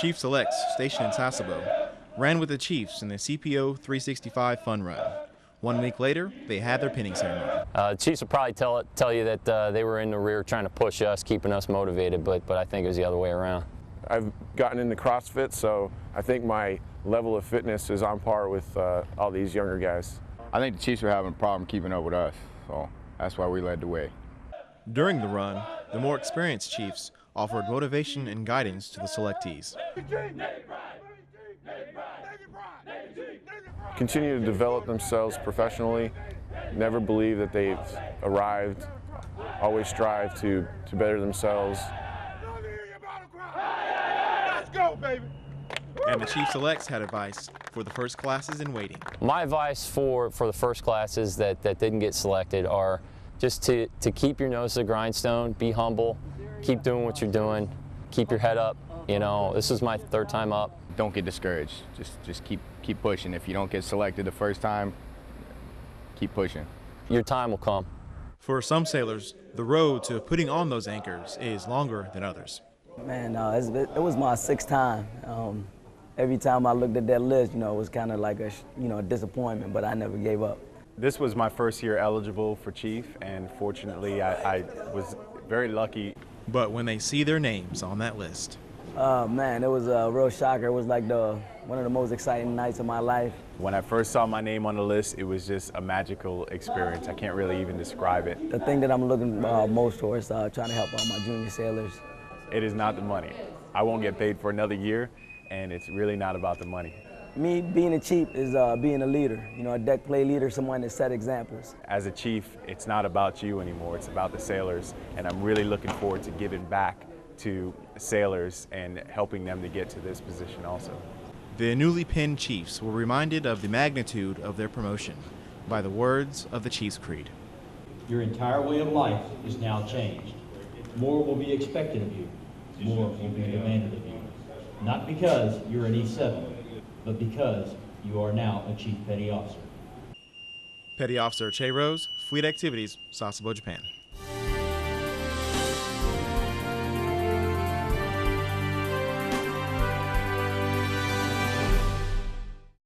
Chief Selects, stationed in Sasebo, ran with the Chiefs in the CPO 365 Fun Run. 1 week later, they had their pinning ceremony. Chiefs will probably tell you that they were in the rear trying to push us, keeping us motivated, but I think it was the other way around. I've gotten into CrossFit, so I think my level of fitness is on par with all these younger guys. I think the Chiefs were having a problem keeping up with us, so that's why we led the way. During the run, the more experienced Chiefs offered motivation and guidance to the selectees. Continue to develop themselves professionally, never believe that they've arrived, always strive to better themselves. Let's go, baby! And the Chief Selects had advice for the first classes in waiting. My advice for the first classes that didn't get selected are just to keep your nose to the grindstone, be humble, keep doing what you're doing, keep your head up. You know, this is my third time up. Don't get discouraged. Just keep pushing. If you don't get selected the first time, keep pushing. Your time will come. For some sailors, the road to putting on those anchors is longer than others. Man, it was my sixth time. Every time I looked at that list, it was kind of like a disappointment, but I never gave up. This was my first year eligible for Chief, and fortunately I was very lucky. But when they see their names on that list, man, it was a real shocker. It was like one of the most exciting nights of my life. When I first saw my name on the list, it was just a magical experience. I can't really even describe it. The thing that I'm looking most towards is trying to help all my junior sailors. It is not the money. I won't get paid for another year, and it's really not about the money. Me being a Chief is being a leader, a deck play leader, someone that set examples. As a Chief, it's not about you anymore, it's about the sailors, and I'm really looking forward to giving back to sailors and helping them to get to this position also. The newly pinned Chiefs were reminded of the magnitude of their promotion by the words of the Chiefs Creed. Your entire way of life is now changed. More will be expected of you. More will be demanded of you. Not because you're an E7, but because you are now a Chief Petty Officer. Petty Officer Che Rose, Fleet Activities, Sasebo, Japan.